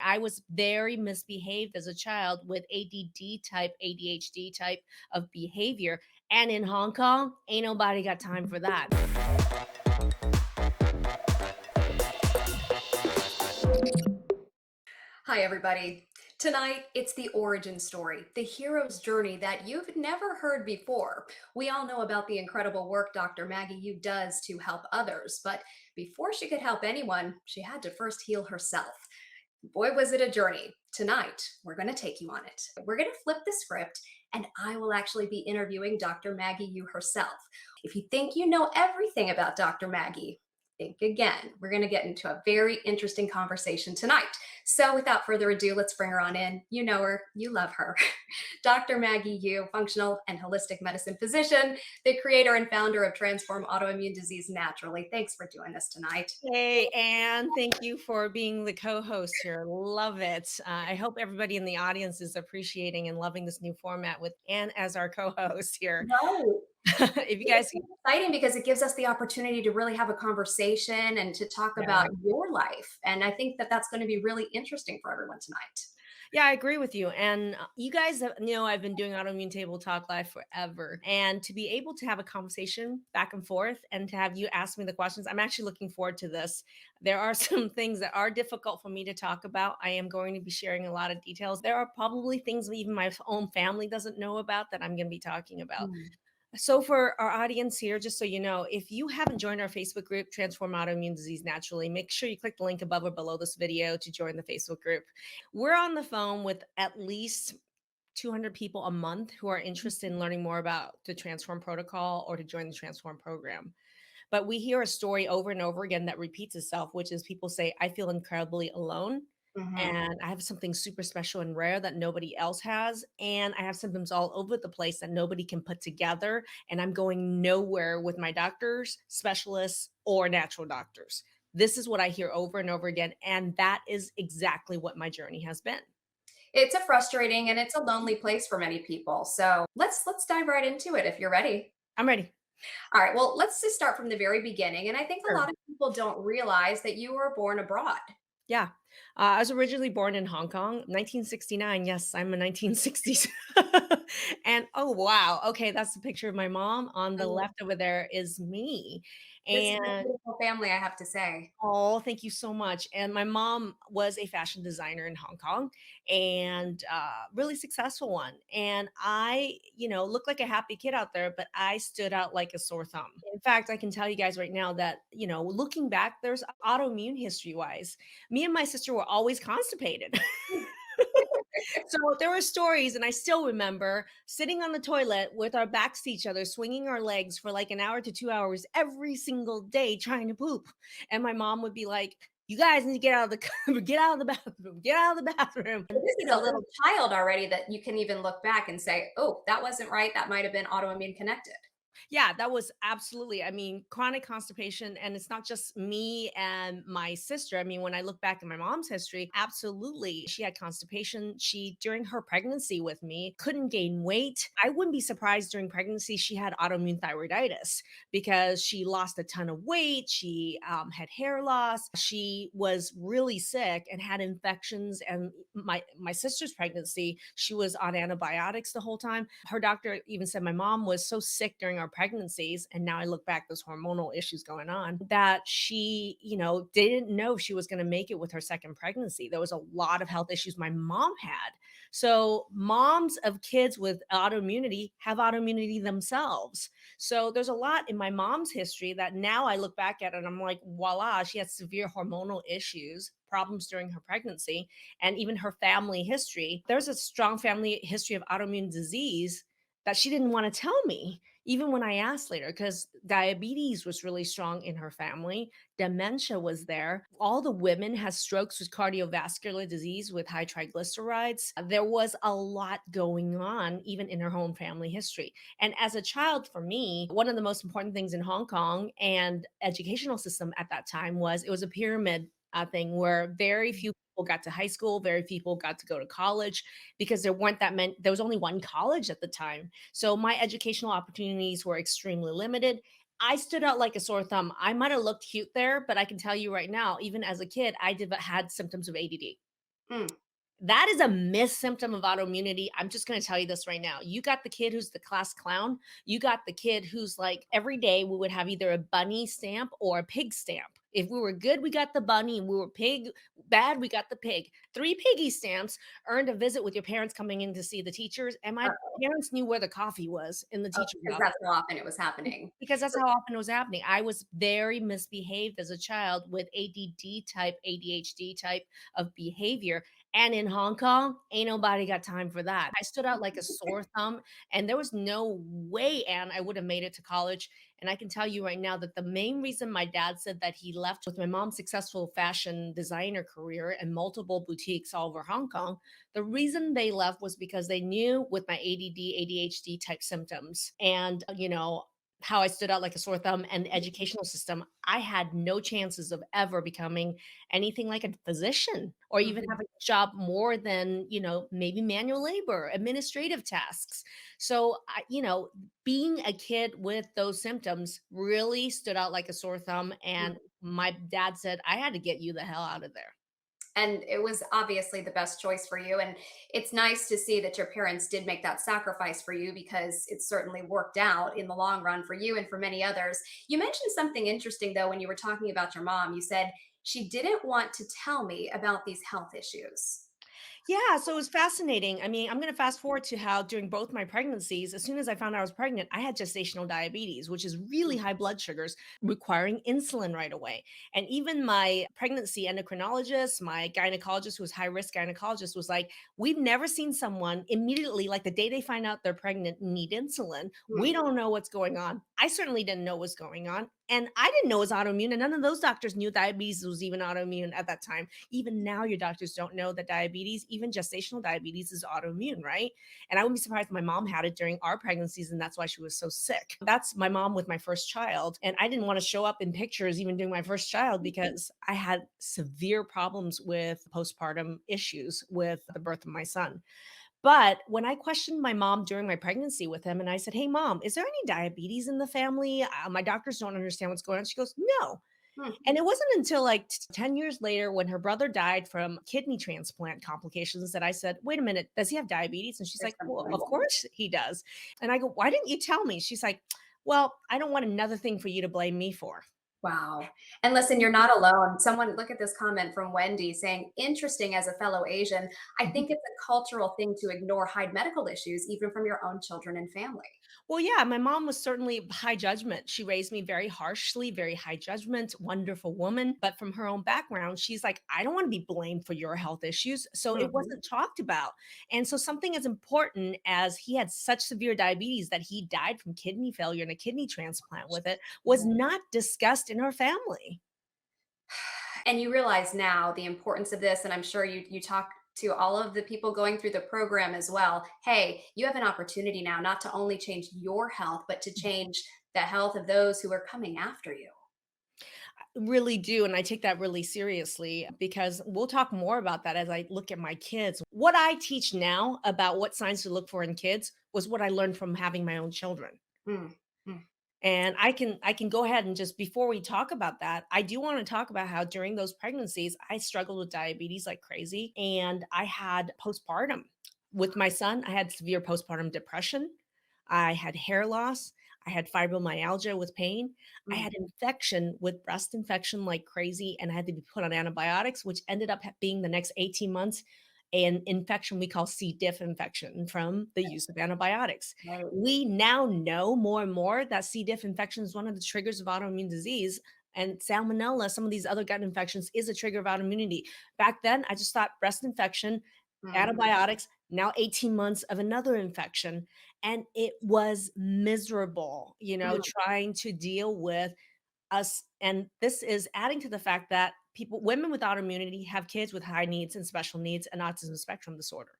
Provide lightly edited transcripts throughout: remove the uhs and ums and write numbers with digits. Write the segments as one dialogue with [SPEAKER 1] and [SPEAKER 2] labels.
[SPEAKER 1] I was very misbehaved as a child with ADD type, ADHD type of behavior. And in Hong Kong, ain't nobody got time for that.
[SPEAKER 2] Hi, everybody. Tonight, it's the origin story, the hero's journey that you've never heard before. We all know about the incredible work Dr. Maggie Yu does to help others, but before she could help anyone, she had to first heal herself. Boy, was it a journey. Tonight, we're going to take you on it. We're going to flip the script, and I will actually be interviewing Dr. Maggie Yu herself. If you think you know everything about Dr. Maggie, think again. We're going to get into a very interesting conversation tonight. So, without further ado, let's bring her on in. You know her, you love her. Dr. Maggie Yu, functional and holistic medicine physician, the creator and founder of Transform Autoimmune Disease Naturally. Thanks for doing this tonight.
[SPEAKER 1] Hey, Anne, thank you for being the co-host here. Love it. I hope everybody in the audience is appreciating and loving this new format with Anne as our co-host here.
[SPEAKER 2] Right.
[SPEAKER 1] If you guys,
[SPEAKER 2] It's exciting because it gives us the opportunity to really have a conversation and to talk
[SPEAKER 1] yeah,
[SPEAKER 2] about your life. And I think that that's going to be really interesting for everyone tonight.
[SPEAKER 1] yeah, I agree with you. And you guys know I've been doing Autoimmune Table Talk Live forever. And to be able to have a conversation back and forth and to have you ask me the questions, I'm actually looking forward to this. There are some things that are difficult for me to talk about. I am going to be sharing a lot of details. There are probably things that even my own family doesn't know about that I'm going to be talking about.
[SPEAKER 2] Mm.
[SPEAKER 1] So for our audience here, just so you know, if you haven't joined our Facebook group, Transform Autoimmune Disease Naturally, make sure you click the link above or below this video to join the Facebook group. We're on the phone with at least 200 people a month who are interested in learning more about the Transform protocol or to join the Transform program. But we hear a story over and over again that repeats itself, which is people say, I feel incredibly alone.
[SPEAKER 2] Mhm.
[SPEAKER 1] And I have something super special and rare that nobody else has. And I have symptoms all over the place that nobody can put together. And I'm going nowhere with my doctors, specialists, or natural doctors. This is what I hear over and over again. And that is exactly what my journey has been.
[SPEAKER 2] It's a frustrating and it's a lonely place for many people. So let's dive right into it if you're ready.
[SPEAKER 1] I'm ready.
[SPEAKER 2] All right. Well, let's just start from the very beginning. And I think a
[SPEAKER 1] Sure.
[SPEAKER 2] lot of people don't realize that you were born abroad.
[SPEAKER 1] Yeah. I was originally born in Hong Kong, 1969. Yes, I'm a 1960s. And oh, wow. Okay, that's the picture of my mom. On the
[SPEAKER 2] Mm.
[SPEAKER 1] left over there is me.
[SPEAKER 2] This is a
[SPEAKER 1] And
[SPEAKER 2] beautiful family, I have to say.
[SPEAKER 1] oh, thank you so much. And my mom was a fashion designer in Hong Kong and really successful one. And I, looked like a happy kid out there, but I stood out like a sore thumb. In fact, I can tell you guys right now that, looking back, there's autoimmune history wise. Me and my sister were always constipated. So there were stories, and I still remember sitting on the toilet with our backs to each other, swinging our legs for like an hour to 2 hours every single day trying to poop. And my mom would be like, "You guys need to get out of the get out of the bathroom, get out of the bathroom." And
[SPEAKER 2] This is a little child already that you can even look back and say, oh, that wasn't right. That might have been autoimmune connected.
[SPEAKER 1] yeah, that was absolutely, I mean, chronic constipation. And it's not just me and my sister. I mean, when I look back at my mom's history, absolutely, she had constipation. She, during her pregnancy with me, couldn't gain weight. I wouldn't be surprised during pregnancy, she had autoimmune thyroiditis because she lost a ton of weight. She had hair loss. She was really sick and had infections. And my sister's pregnancy, she was on antibiotics the whole time. Her doctor even said my mom was so sick during our pregnancies, and now I look back, there's hormonal issues going on, that she, didn't know she was going to make it with her second pregnancy. There was a lot of health issues my mom had. So moms of kids with autoimmunity have autoimmunity themselves. So there's a lot in my mom's history that now I look back at it and I'm like, voila, she had severe hormonal issues, problems during her pregnancy, and even her family history. There's a strong family history of autoimmune disease that she didn't want to tell me, even when I asked later, because diabetes was really strong in her family. Dementia was there. All the women had strokes with cardiovascular disease with high triglycerides. There was a lot going on, even in her home family history. And as a child, for me, one of the most important things in Hong Kong and educational system at that time was it was a pyramid thing where very few people got to high school, very few people got to go to college because there weren't that many. There was only one college at the time. So my educational opportunities were extremely limited. I stood out like a sore thumb. I might have looked cute there, but I can tell you right now, even as a kid, had symptoms of ADD.
[SPEAKER 2] Mm,
[SPEAKER 1] That is a missed symptom of autoimmunity. I'm just gonna tell you this right now. You got the kid who's the class clown. You got the kid who's like, every day we would have either a bunny stamp or a pig stamp. If we were good, we got the bunny, and we were pig bad, we got the pig. 3 piggy stamps earned a visit with your parents coming in to see the teachers, and my parents knew where the coffee was in the teacher's
[SPEAKER 2] because
[SPEAKER 1] office.
[SPEAKER 2] that's how often it was happening.
[SPEAKER 1] Because that's how often it was happening. I was very misbehaved as a child with ADD type, ADHD type of behavior. And in Hong Kong, ain't nobody got time for that. I stood out like a sore thumb, and there was no way, Anne, I would have made it to college. And I can tell you right now that the main reason my dad said that he left with my mom's successful fashion designer career and multiple boutiques all over Hong Kong, the reason they left was because they knew with my ADD, ADHD type symptoms and, how I stood out like a sore thumb and the educational system, I had no chances of ever becoming anything like a physician or even
[SPEAKER 2] Mhm.
[SPEAKER 1] have a job more than, maybe manual labor, administrative tasks. So, being a kid with those symptoms really stood out like a sore thumb. And my dad said, I had to get you the hell out of there.
[SPEAKER 2] And it was obviously the best choice for you, and it's nice to see that your parents did make that sacrifice for you because it certainly worked out in the long run for you and for many others. You mentioned something interesting though when you were talking about your mom. You said she didn't want to tell me about these health issues.
[SPEAKER 1] Yeah, so it was fascinating. I mean, I'm going to fast forward to how during both my pregnancies, as soon as I found out I was pregnant, I had gestational diabetes, which is really high blood sugars requiring insulin right away. And even my pregnancy endocrinologist, my gynecologist, who was high risk gynecologist, was like, we've never seen someone immediately, like the day they find out they're pregnant, need insulin. We
[SPEAKER 2] Mm,
[SPEAKER 1] don't know what's going on. I certainly didn't know what was going on. And I didn't know it was autoimmune. And none of those doctors knew diabetes was even autoimmune at that time. Even now, your doctors don't know that diabetes, even gestational diabetes, is autoimmune, right? And I wouldn't be surprised if my mom had it during our pregnancies, and that's why she was so sick. That's my mom with my first child. And I didn't want to show up in pictures even during my first child because I had severe problems with postpartum issues with the birth of my son. But when I questioned my mom during my pregnancy with him, and I said, "Hey, mom, is there any diabetes in the family? My doctors don't understand what's going on." She goes, "No."
[SPEAKER 2] mm,
[SPEAKER 1] And it wasn't until like 10 years later when her brother died from kidney transplant complications that I said, "Wait a minute, does he have diabetes?" And she's
[SPEAKER 2] there's
[SPEAKER 1] like,
[SPEAKER 2] something
[SPEAKER 1] "Well, of
[SPEAKER 2] wrong.
[SPEAKER 1] course he does." And I go, "Why didn't you tell me?" She's like, "Well, I don't want another thing for you to blame me for."
[SPEAKER 2] Wow. And listen, you're not alone. Someone, look at this comment from Wendy saying, interesting as a fellow Asian. I think it's a cultural thing to ignore hide medical issues, even from your own children and family.
[SPEAKER 1] Well, yeah, my mom was certainly high judgment. She raised me very harshly, very high judgment, wonderful woman. But from her own background, she's like, I don't want to be blamed for your health issues. So it
[SPEAKER 2] Mhm.
[SPEAKER 1] wasn't talked about. And so something as important as he had such severe diabetes that he died from kidney failure and a kidney transplant with it was not discussed in her family.
[SPEAKER 2] And you realize now the importance of this, and I'm sure you talk to all of the people going through the program as well. Hey, you have an opportunity now not to only change your health, but to change the health of those who are coming after you.
[SPEAKER 1] Really do, and I take that really seriously because we'll talk more about that as I look at my kids. What I teach now about what signs to look for in kids was what I learned from having my own children.
[SPEAKER 2] Mm, mm,
[SPEAKER 1] And I can go ahead and just before we talk about that, I do want to talk about how during those pregnancies I struggled with diabetes like crazy and I had postpartum. With my son, I had severe postpartum depression. I had hair loss. I had fibromyalgia with pain. I
[SPEAKER 2] mm.
[SPEAKER 1] had infection with breast infection like crazy, and I had to be put on antibiotics, which ended up being the next 18 months an infection we call C. diff infection from the use of antibiotics.
[SPEAKER 2] Right.
[SPEAKER 1] We now know more and more that C. diff infection is one of the triggers of autoimmune disease. And salmonella, some of these other gut infections, is a trigger of autoimmunity. Back then, I just thought breast infection,
[SPEAKER 2] Mm,
[SPEAKER 1] antibiotics, now 18 months of another infection. And it was miserable,
[SPEAKER 2] mm,
[SPEAKER 1] trying to deal with us. And this is adding to the fact that women with autoimmunity have kids with high needs and special needs and autism spectrum disorder.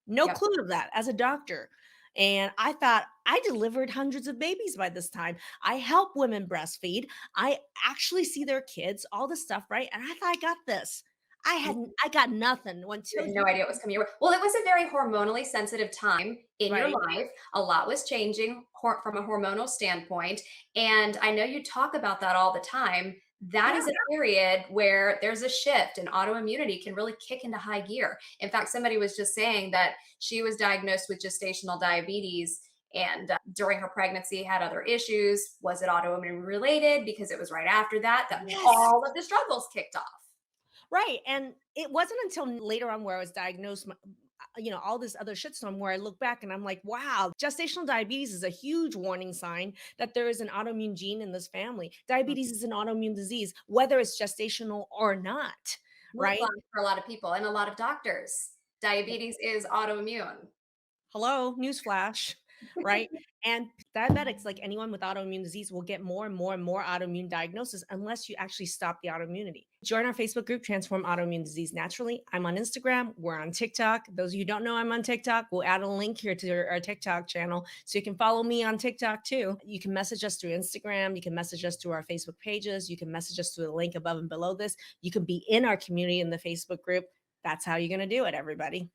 [SPEAKER 1] No
[SPEAKER 2] yep.
[SPEAKER 1] clue of that as a doctor. And I thought I delivered hundreds of babies by this time. I help women breastfeed. I actually see their kids, all this stuff, right? And I thought I got this. I got nothing
[SPEAKER 2] You
[SPEAKER 1] until
[SPEAKER 2] had
[SPEAKER 1] you
[SPEAKER 2] no idea what was coming your way. Well, it was a very hormonally sensitive time in your
[SPEAKER 1] right.
[SPEAKER 2] life. A lot was changing from a hormonal standpoint. And I know you talk about that all the time. that
[SPEAKER 1] Yeah.
[SPEAKER 2] is a period where there's a shift and autoimmunity can really kick into high gear. In fact, somebody was just saying that she was diagnosed with gestational diabetes and during her pregnancy had other issues. Was it autoimmune related? Because it was right after that
[SPEAKER 1] Yes.
[SPEAKER 2] all of the struggles kicked off.
[SPEAKER 1] Right, and it wasn't until later on where I was diagnosed, all this other shitstorm where I look back and I'm like, wow, gestational diabetes is a huge warning sign that there is an autoimmune gene in this family. Diabetes is an autoimmune disease, whether it's gestational or not, right?
[SPEAKER 2] Newsflash for a lot of people and a lot of doctors. Diabetes is autoimmune.
[SPEAKER 1] Hello, newsflash, right? And diabetics, like anyone with autoimmune disease, will get more and more and more autoimmune diagnosis unless you actually stop the autoimmunity. Join our Facebook group, Transform Autoimmune Disease Naturally. I'm on Instagram. We're on TikTok. Those of you who don't know I'm on TikTok, we'll add a link here to our TikTok channel so you can follow me on TikTok too. You can message us through Instagram. You can message us through our Facebook pages. You can message us through the link above and below this. You can be in our community in the Facebook group. That's how you're going to do it, everybody.